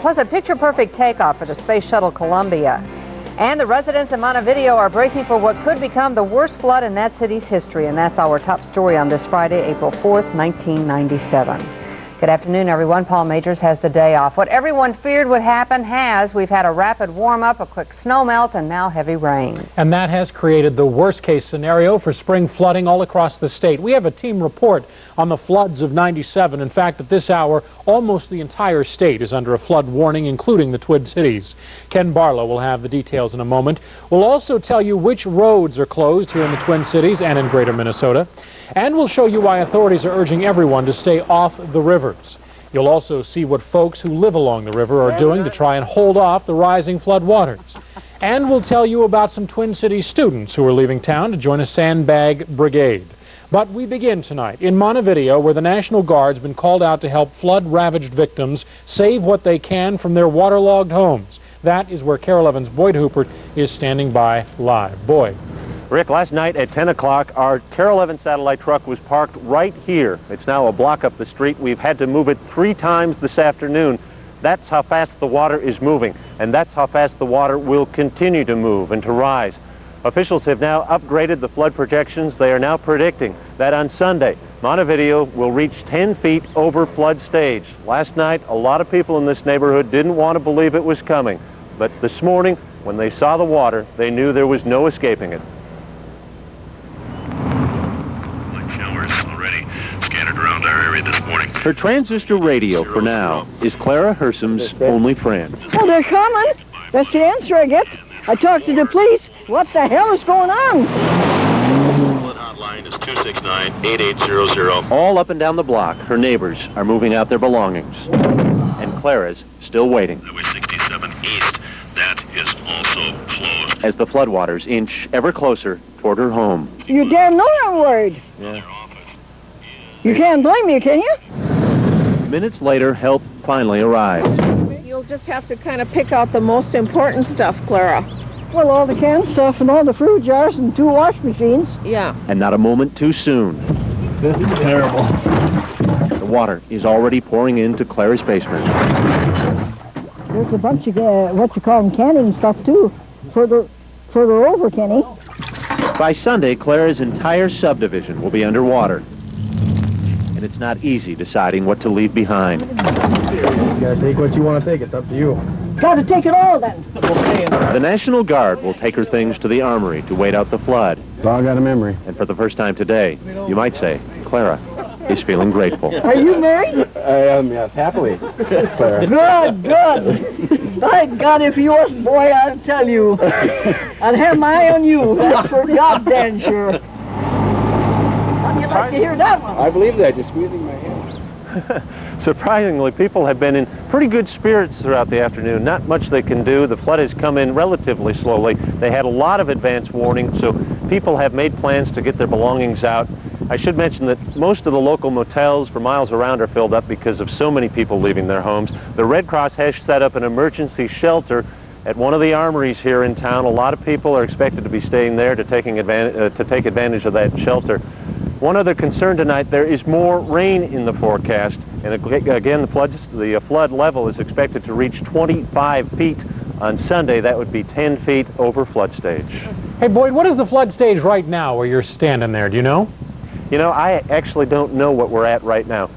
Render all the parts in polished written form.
Plus a picture-perfect takeoff for the Space Shuttle Columbia. And the residents of Montevideo are bracing for what could become the worst flood in that city's history. And that's our top story on this Friday, April 4th, 1997. Good afternoon, everyone. Paul Majors has the day off. What everyone feared would happen has. We've had a rapid warm-up, a quick snow melt, and now heavy rains. And that has created the worst-case scenario for spring flooding all across the state. We have a team report on the floods of '97. In fact, at this hour, almost the entire state is under a flood warning, including the Twin Cities. Ken Barlow will have the details in a moment. We'll also tell you which roads are closed here in the Twin Cities and in greater Minnesota. And we'll show you why authorities are urging everyone to stay off the rivers. You'll also see what folks who live along the river are doing to try and hold off the rising flood waters. And we'll tell you about some Twin Cities students who are leaving town to join a sandbag brigade. But we begin tonight in Montevideo, where the National Guard's been called out to help flood-ravaged victims save what they can from their waterlogged homes. That is where Carol Evans' Boyd Hoopert is standing by live. Boyd. Rick, last night at 10 o'clock, our Carol Evans satellite truck was parked right here. It's now a block up the street. We've had to move it 3 times this afternoon. That's how fast the water is moving, and that's how fast the water will continue to move and to rise. Officials have now upgraded the flood projections. They are now predicting that on Sunday, Montevideo will reach 10 feet over flood stage. Last night, a lot of people in this neighborhood didn't want to believe it was coming. But this morning, when they saw the water, they knew there was no escaping it. Around our area this morning. Her transistor radio, for now, is Clara Hersum's only friend. Oh, they're coming. That's the answer I get. I talked to the police. What the hell is going on? Flood hotline is 269-8800. All up and down the block, her neighbors are moving out their belongings. And Clara's still waiting. Highway 67 east, that is also closed. As the floodwaters inch ever closer toward her home. You damn know I'm worried. Yeah. You can't blame me, can you? Minutes later, help finally arrives. You'll just have to kind of pick out the most important stuff, Clara. Well, all the canned stuff and all the fruit jars and 2 wash machines. Yeah. And not a moment too soon. This is terrible. The water is already pouring into Clara's basement. There's a bunch of, what you call them, canning stuff, too. Further over, Kenny. By Sunday, Clara's entire subdivision will be underwater. And it's not easy deciding what to leave behind. You gotta take what you want to take. It's up to you. Gotta take it all, then. The National Guard will take her things to the armory to wait out the flood. It's all got a memory. And for the first time today, you might say, Clara is feeling grateful. Are you married? I am, yes, happily. Clara. Good. By God, if you wasn't, boy, I'll tell you. I'd have my eye on you. That's for goddamn sure. How'd you like to hear that one? I believe that. You're squeezing my hand. Surprisingly, people have been in pretty good spirits throughout the afternoon. Not much they can do. The flood has come in relatively slowly. They had a lot of advance warning, so people have made plans to get their belongings out. I should mention that most of the local motels for miles around are filled up because of so many people leaving their homes. The Red Cross has set up an emergency shelter at one of the armories here in town. A lot of people are expected to be staying there to take advantage of that shelter. One other concern tonight, there is more rain in the forecast, and again, the flood level is expected to reach 25 feet on Sunday. That would be 10 feet over flood stage. Hey, Boyd, what is the flood stage right now where you're standing there? Do you know? You know, I actually don't know what we're at right now.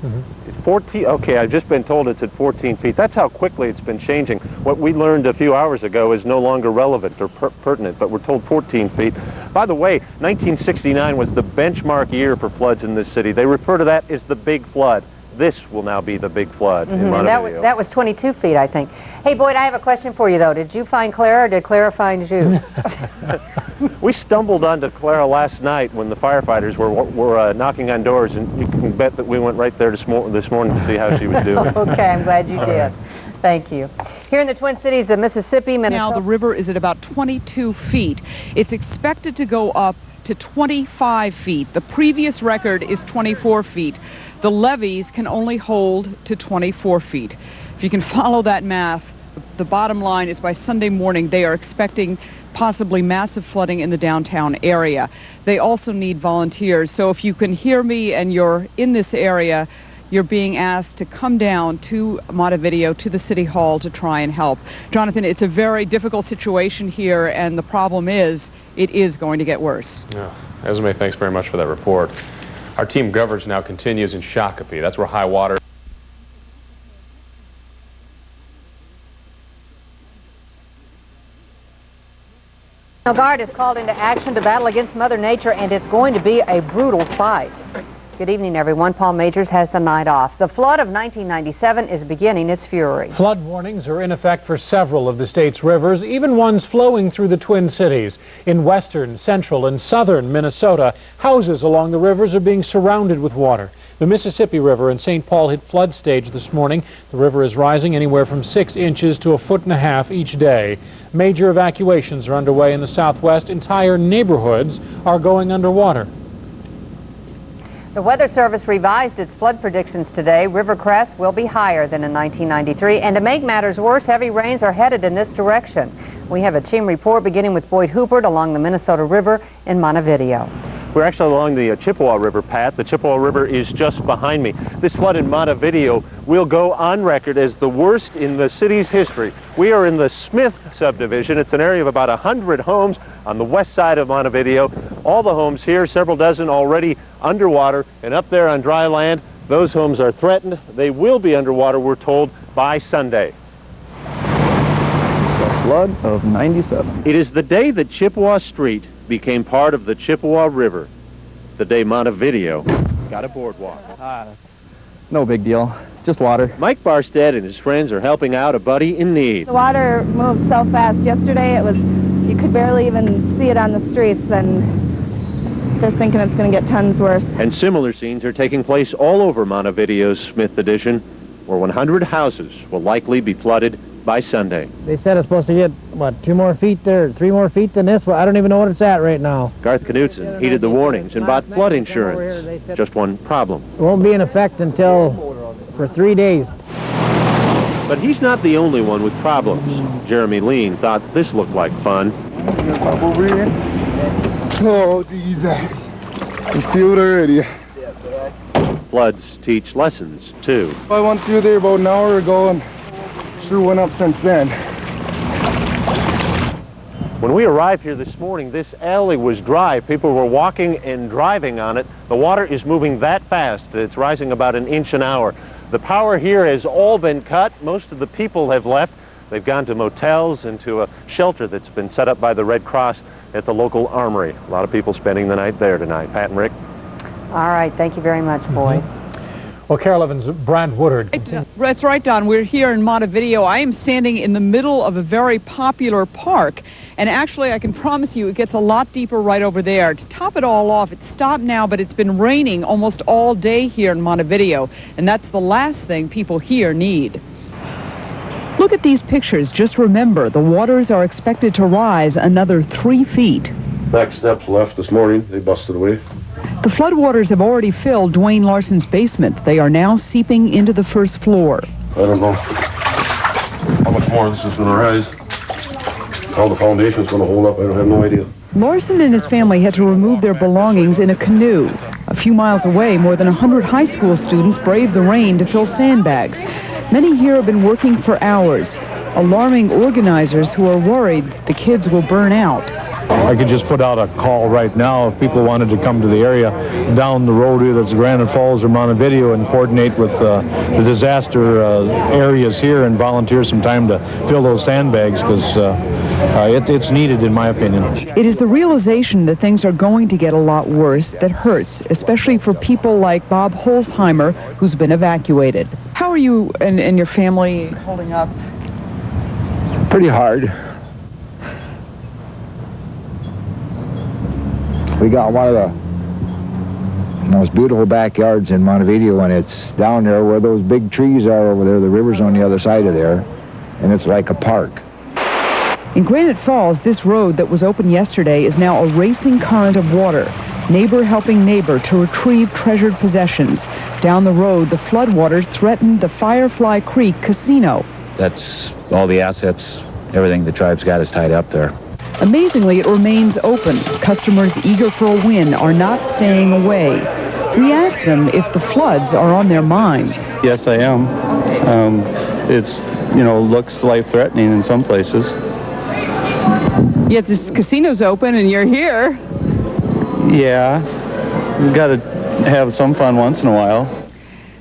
It's 14, okay, I've just been told it's at 14 feet. That's how quickly it's been changing. What we learned a few hours ago is no longer relevant or pertinent, but we're told 14 feet. By the way, 1969 was the benchmark year for floods in this city. They refer to that as the Big Flood. This will now be the Big Flood in Montevideo. And that was 22 feet, I think. Hey, Boyd, I have a question for you, though. Did you find Clara, or did Clara find you? We stumbled onto Clara last night when the firefighters were knocking on doors, and you can bet that we went right there this morning to see how she was doing. Okay, I'm glad you did. Thank you. Here in the Twin Cities, the Mississippi, Minnesota. Now the river is at about 22 feet. It's expected to go up to 25 feet. The previous record is 24 feet. The levees can only hold to 24 feet. If you can follow that math, the bottom line is by Sunday morning they are expecting possibly massive flooding in the downtown area. They also need volunteers. So if you can hear me and you're in this area, you're being asked to come down to Montevideo, to the City Hall, to try and help. Jonathan, it's a very difficult situation here, and the problem is, it is going to get worse. Yeah. Esme, thanks very much for that report. Our team coverage now continues in Shakopee. That's where high water... National Guard is called into action to battle against Mother Nature, and it's going to be a brutal fight. Good evening, everyone. Paul Majors has the night off. The flood of 1997 is beginning its fury. Flood warnings are in effect for several of the state's rivers, even ones flowing through the Twin Cities. In western, central, and southern Minnesota, houses along the rivers are being surrounded with water. The Mississippi River in St. Paul hit flood stage this morning. The river is rising anywhere from 6 inches to 1.5 feet each day. Major evacuations are underway in the Southwest. Entire neighborhoods are going underwater. The Weather Service revised its flood predictions today. River crests will be higher than in 1993, and to make matters worse, heavy rains are headed in this direction. We have a team report beginning with Boyd Hubert along the Minnesota River in Montevideo. We're actually along the Chippewa River path. The Chippewa River is just behind me. This flood in Montevideo will go on record as the worst in the city's history. We are in the Smith subdivision. It's an area of about 100 homes on the west side of Montevideo. All the homes here, several dozen already underwater, and up there on dry land, those homes are threatened. They will be underwater, we're told, by Sunday. The flood of 97. It is the day that Chippewa Street became part of the Chippewa River. The day Montevideo got a boardwalk. No big deal. Just water. Mike Barstead and his friends are helping out a buddy in need. The water moved so fast. Yesterday you could barely even see it on the streets, and they're thinking it's going to get tons worse. And similar scenes are taking place all over Montevideo's Smith Addition, where 100 houses will likely be flooded by Sunday. They said it's supposed to get, what, 2 more feet there, 3 more feet than this? Well, I don't even know what it's at right now. Garth Knutson heeded the warnings and bought flood insurance. Just one problem. It won't be in effect for 3 days. But he's not the only one with problems. Jeremy Lean thought this looked like fun. Oh, geez. I feel it already. Floods teach lessons, too. I went through there about an hour ago and sure went up since then. When we arrived here this morning, this alley was dry. People were walking and driving on it. The water is moving that fast. It's rising about 1 inch an hour. The power here has all been cut. Most of the people have left. They've gone to motels and to a shelter that's been set up by the Red Cross at the local armory. A lot of people spending the night there tonight. Pat and Rick. All right, thank you very much, Boyd. Well, Carol Evans, Brad Woodard. That's right, Don. We're here in Montevideo. I am standing in the middle of a very popular park, and actually I can promise you it gets a lot deeper right over there. To top it all off, it's stopped now, but it's been raining almost all day here in Montevideo, and that's the last thing people here need. Look at these pictures. Just remember, the waters are expected to rise another 3 feet. Back steps left this morning. They busted away. The floodwaters have already filled Dwayne Larson's basement. They are now seeping into the first floor. I don't know how much more this is going to rise. How the foundation's going to hold up, I don't have no idea. Larson and his family had to remove their belongings in a canoe. A few miles away, more than 100 high school students braved the rain to fill sandbags. Many here have been working for hours, alarming organizers who are worried the kids will burn out. I could just put out a call right now if people wanted to come to the area down the road, either it's Granite Falls or Montevideo, and coordinate with the disaster areas here and volunteer some time to fill those sandbags, because it's needed, in my opinion. It is the realization that things are going to get a lot worse that hurts, especially for people like Bob Holzheimer, who's been evacuated. How are you and your family holding up? Pretty hard. We got one of the most beautiful backyards in Montevideo, and it's down there where those big trees are over there. The river's on the other side of there, and it's like a park. In Granite Falls, this road that was open yesterday is now a racing current of water, neighbor helping neighbor to retrieve treasured possessions. Down the road, the floodwaters threatened the Firefly Creek Casino. That's all the assets, everything the tribe's got is tied up there. Amazingly, it remains open. Customers eager for a win are not staying away. We asked them if the floods are on their mind. Yes, I am. It's, you know, looks life-threatening in some places. Yet this casino's open and you're here. Yeah, you've got to have some fun once in a while.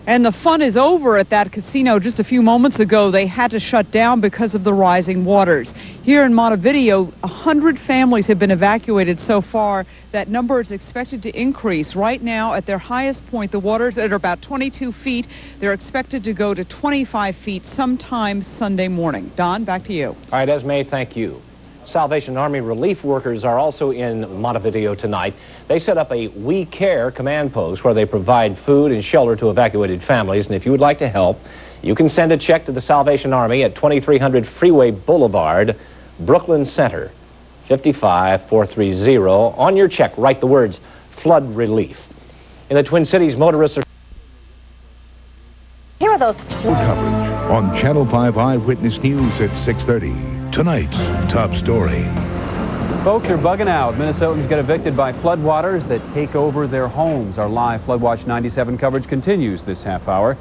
And the fun is over at that casino. Just a few moments ago, they had to shut down because of the rising waters. Here in Montevideo, 100 families have been evacuated so far. That number is expected to increase. Right now, at their highest point, the waters at about 22 feet. They're expected to go to 25 feet sometime Sunday morning. Don, back to you. All right, Esme, thank you. Salvation Army relief workers are also in Montevideo tonight. They set up a We Care command post where they provide food and shelter to evacuated families. And if you would like to help, you can send a check to the Salvation Army at 2300 Freeway Boulevard, Brooklyn Center, 55430. On your check, write the words flood relief. In the Twin Cities, motorists are... Here are those... Coverage on Channel 5 Eyewitness News at 6:30. Tonight's top story. Folks are bugging out. Minnesotans get evicted by floodwaters that take over their homes. Our live Floodwatch 97 coverage continues this half hour.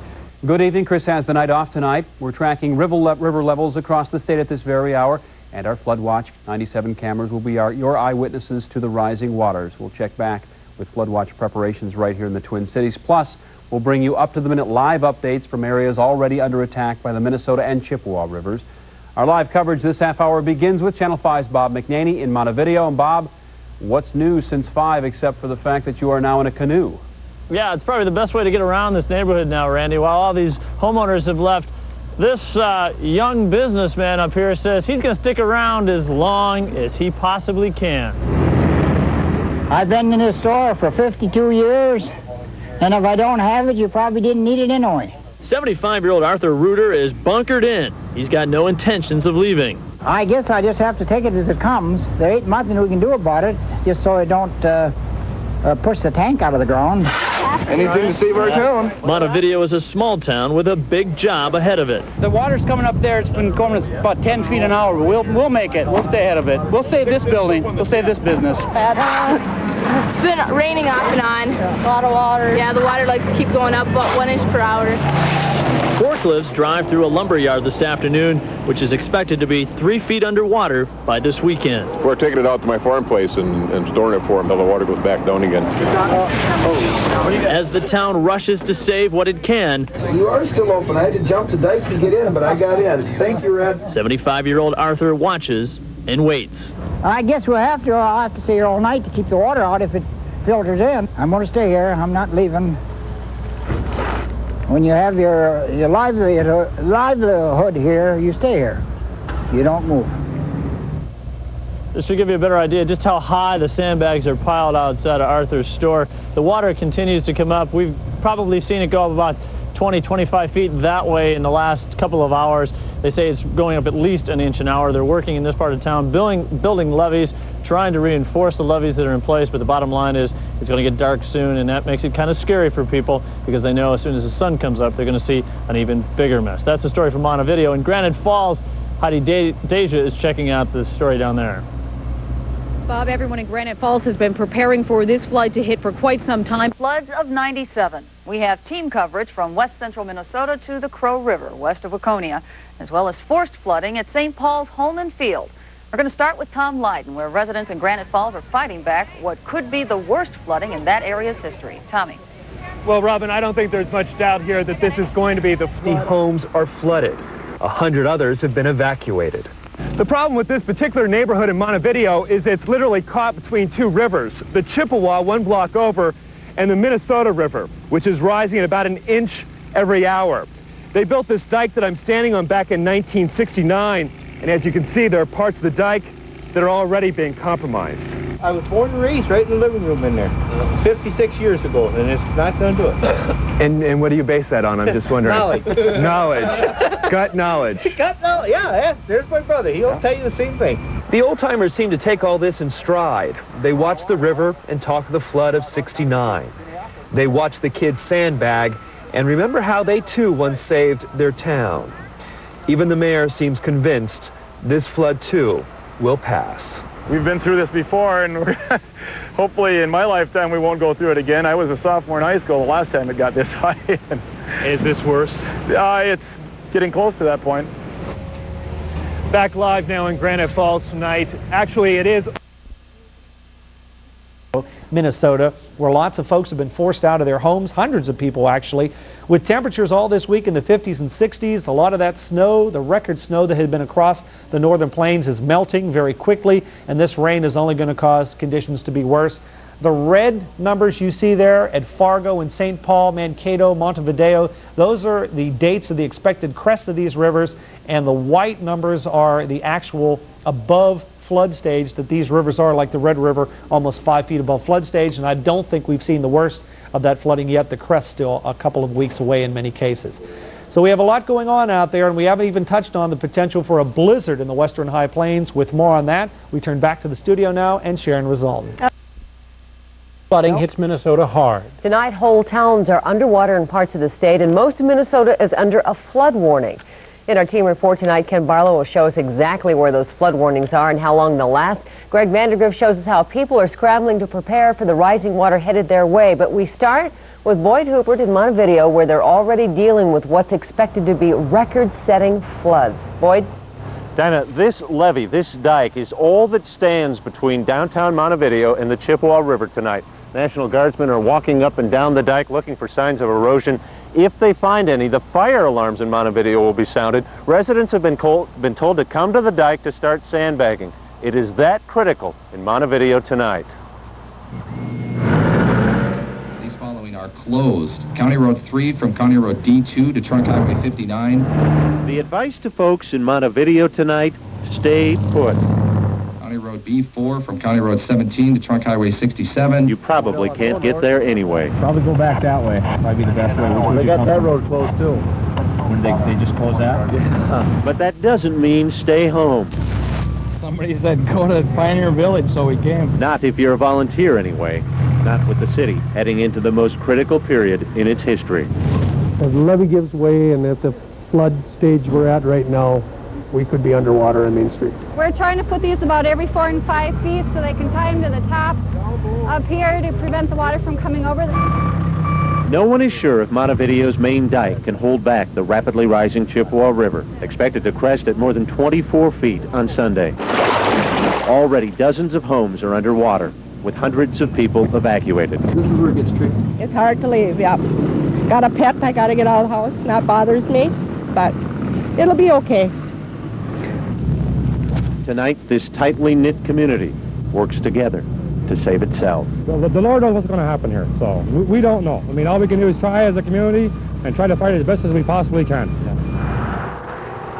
Good evening. Chris has the night off tonight. We're tracking river levels across the state at this very hour, and our Floodwatch 97 cameras will be your eyewitnesses to the rising waters. We'll check back with Floodwatch preparations right here in the Twin Cities. Plus, we'll bring you up-to-the-minute live updates from areas already under attack by the Minnesota and Chippewa rivers. Our live coverage this half hour begins with Channel 5's Bob McNaney in Montevideo. And Bob, what's new since 5 except for the fact that you are now in a canoe? Yeah, it's probably the best way to get around this neighborhood now, Randy. While all these homeowners have left, this young businessman up here says he's going to stick around as long as he possibly can. I've been in this store for 52 years, and if I don't have it, you probably didn't need it anyway. 75-year-old Arthur Reuter is bunkered in. He's got no intentions of leaving. I guess I just have to take it as it comes. There ain't nothing we can do about it, just so it don't push the tank out of the ground. Anything to save our town. Montevideo is a small town with a big job ahead of it. The water's coming up there. It's been going about 10 feet an hour. We'll make it. We'll stay ahead of it. We'll save this building. We'll save this business. It's been raining off and on. A lot of water. Yeah, the water likes to keep going up about 1 inch per hour. Forklifts drive through a lumber yard this afternoon, which is expected to be 3 feet underwater by this weekend. We're taking it out to my farm place and storing it for them until the water goes back down again. As the town rushes to save what it can, You are still open. I had to jump the dike to get in, but I got in. Thank you, Red. 75-year-old Arthur watches and waits. I guess I'll have to stay here all night to keep the water out if it filters in. I'm going to stay here. I'm not leaving. When you have your livelihood here, you stay here. You don't move. This should give you a better idea just how high the sandbags are piled outside of Arthur's store. The water continues to come up. We've probably seen it go up about 20, 25 feet that way in the last couple of hours. They say it's going up at least an inch an hour. They're working in this part of town, building levees, trying to reinforce the levees that are in place, but the bottom line is it's going to get dark soon, and that makes it kind of scary for people because they know as soon as the sun comes up, they're going to see an even bigger mess. That's the story from Montevideo. In Granite Falls, Heidi Deja is checking out the story down there. Bob, everyone in Granite Falls has been preparing for this flood to hit for quite some time. Floods of 97. We have team coverage from west central Minnesota to the Crow River, west of Waconia, as well as forced flooding at St. Paul's Holman Field. We're going to start with Tom Lydon, where residents in Granite Falls are fighting back what could be the worst flooding in that area's history. Tommy. Well, Robin, I don't think there's much doubt here that this is going to be the 50 homes are flooded. 100 others have been evacuated. The problem with this particular neighborhood in Montevideo is it's literally caught between two rivers, the Chippewa, 1 block over, and the Minnesota River, which is rising at about 1 inch every hour. They built this dike that I'm standing on back in 1969, and as you can see, there are parts of the dike that are already being compromised. I was born and raised right in the living room in there 56 years ago, and it's not going to do it. And what do you base that on? I'm just wondering. Knowledge. Knowledge. Gut knowledge. Gut knowledge, yeah, there's my brother. He'll tell you the same thing. The old-timers seem to take all this in stride. They watch the river and talk of the flood of '69. They watch the kids sandbag and remember how they too once saved their town. Even the mayor seems convinced this flood too will pass. We've been through this before, and hopefully in my lifetime we won't go through it again. I was a sophomore in high school the last time it got this high. Is this worse? It's getting close to that point. Back live now in Granite Falls tonight. Actually, it is Minnesota, where lots of folks have been forced out of their homes, hundreds of people actually, with temperatures all this week in the 50s and 60s. A lot of that snow, the record snow that had been across the northern plains, is melting very quickly, and this rain is only going to cause conditions to be worse. The red numbers you see there at Fargo and St. Paul, Mankato, Montevideo, those are the dates of the expected crest of these rivers, and the white numbers are the actual above flood stage that these rivers are, like the Red River, almost 5 feet above flood stage, and I don't think we've seen the worst of that flooding yet. The crest's still a couple of weeks away in many cases. So we have a lot going on out there, and we haven't even touched on the potential for a blizzard in the western high plains. With more on that, we turn back to the studio now and Sharon Rizalden. Flooding hits Minnesota hard. Tonight, whole towns are underwater in parts of the state, and most of Minnesota is under a flood warning. In our team report tonight, Ken Barlow will show us exactly where those flood warnings are and how long they'll last. Greg Vandergriff shows us how people are scrambling to prepare for the rising water headed their way. But we start with Boyd Hubert in Montevideo, where they're already dealing with what's expected to be record-setting floods. Boyd? Dinah, this levee, this dike, is all that stands between downtown Montevideo and the Chippewa River tonight. National Guardsmen are walking up and down the dike looking for signs of erosion. If they find any, the fire alarms in Montevideo will be sounded. Residents have been told to come to the dike to start sandbagging. It is that critical in Montevideo tonight. These following are closed. County Road 3 from County Road D2 to Trunk Highway 59. The advice to folks in Montevideo tonight, stay put. County Road B4 from County Road 17 to Trunk Highway 67. You probably can't get there anyway. Probably go back that way. Might be the best way. They got that road closed too. When they just close that? But that doesn't mean stay home. Somebody said go to Pioneer Village, so we came. Not if you're a volunteer anyway. Not with the city heading into the most critical period in its history. If the levee gives way and at the flood stage we're at right now, we could be underwater on Main Street. We're trying to put these about every 4 and 5 feet so they can tie them to the top up here to prevent the water from coming over them. No one is sure if Montevideo's main dike can hold back the rapidly rising Chippewa River, expected to crest at more than 24 feet on Sunday. Already dozens of homes are underwater, with hundreds of people evacuated. This is where it gets tricky. It's hard to leave, yeah. Got a pet, I got to get out of the house. That bothers me, but it'll be okay. Tonight, this tightly knit community works together to save itself. The Lord knows what's going to happen here, so we don't know. I mean, all we can do is try as a community and try to fight as best as we possibly can.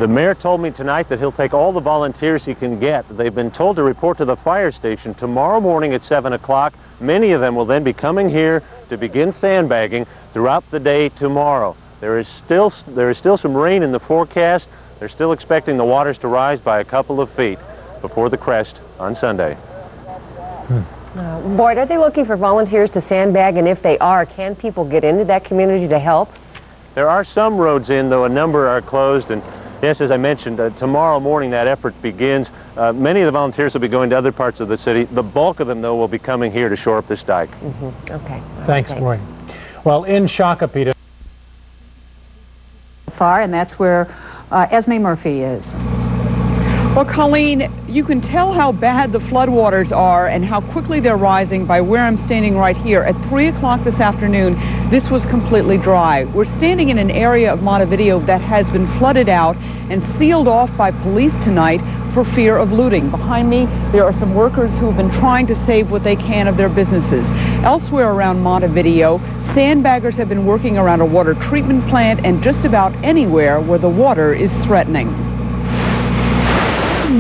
The mayor told me tonight that he'll take all the volunteers he can get. They've been told to report to the fire station tomorrow morning at 7 o'clock. Many of them will then be coming here to begin sandbagging throughout the day tomorrow. There is still some rain in the forecast. They're still expecting the waters to rise by a couple of feet before the crest on Sunday. Boyd, are they looking for volunteers to sandbag? And if they are, can people get into that community to help? There are some roads in, though a number are closed. And yes, as I mentioned, tomorrow morning that effort begins. Many of the volunteers will be going to other parts of the city. The bulk of them, though, will be coming here to shore up this dike. Okay. Thanks, Boyd. Well, in Shakopee, far, and that's where Esme Murphy is. Well, Colleen, you can tell how bad the floodwaters are and how quickly they're rising by where I'm standing right here. At 3 o'clock this afternoon, this was completely dry. We're standing in an area of Montevideo that has been flooded out and sealed off by police tonight for fear of looting. Behind me, there are some workers who have been trying to save what they can of their businesses. Elsewhere around Montevideo, sandbaggers have been working around a water treatment plant and just about anywhere where the water is threatening.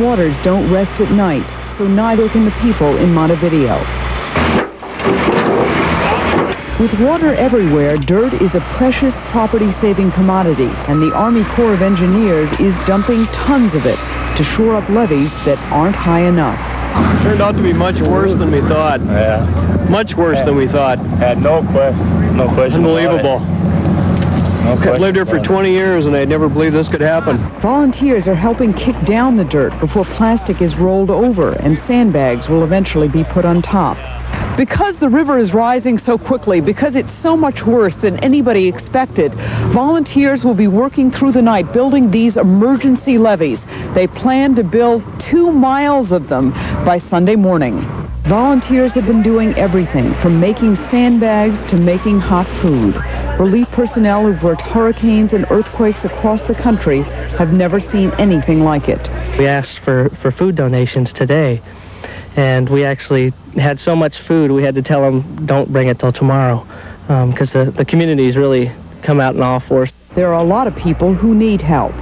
Waters don't rest at night, so neither can the people in Montevideo. With water everywhere, dirt is a precious property-saving commodity, and the Army Corps of Engineers is dumping tons of it to shore up levees that aren't high enough. Turned out to be much worse than we thought. Yeah. Much worse than we thought. Had no question. Unbelievable. I've lived here for 20 years and I never believed this could happen. Volunteers are helping kick down the dirt before plastic is rolled over and sandbags will eventually be put on top. Because the river is rising so quickly, because it's so much worse than anybody expected, volunteers will be working through the night building these emergency levees. They plan to build 2 miles of them by Sunday morning. Volunteers have been doing everything from making sandbags to making hot food. Relief personnel who've worked hurricanes and earthquakes across the country have never seen anything like it. We asked for food donations today, and we actually had so much food we had to tell them don't bring it till tomorrow, because the community's really come out in all force. There are a lot of people who need help.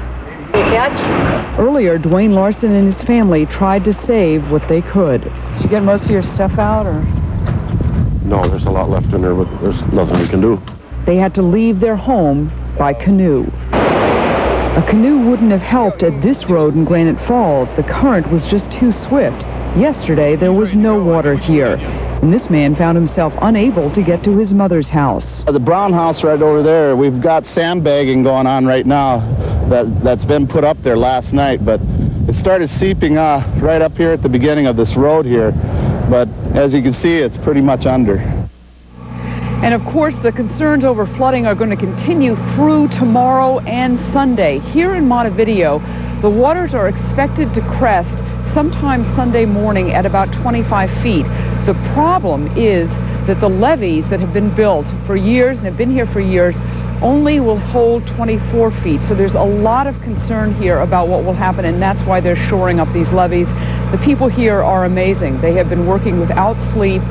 Earlier, Dwayne Larson and his family tried to save what they could. Did you get most of your stuff out, or? No, there's a lot left in there, but there's nothing we can do. They had to leave their home by canoe. A canoe wouldn't have helped at this road in Granite Falls. The current was just too swift. Yesterday, there was no water here, and this man found himself unable to get to his mother's house. The brown house right over there, we've got sandbagging going on right now that's been put up there last night, but it started seeping right up here at the beginning of this road here, but as you can see, it's pretty much under. And of course, the concerns over flooding are going to continue through tomorrow and Sunday. Here in Montevideo, the waters are expected to crest sometime Sunday morning at about 25 feet. The problem is that the levees that have been built for years and have been here for years only will hold 24 feet. So there's a lot of concern here about what will happen, and that's why they're shoring up these levees. The people here are amazing. They have been working without sleep.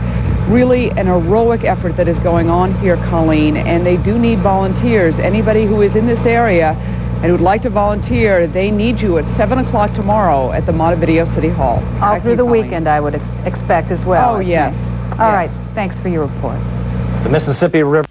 Really an heroic effort that is going on here, Colleen, and they do need volunteers. Anybody who is in this area and would like to volunteer, they need you at 7 o'clock tomorrow at the Montevideo City Hall. All through the weekend, I would expect as well. Oh, yes. All right. Thanks for your report. The Mississippi River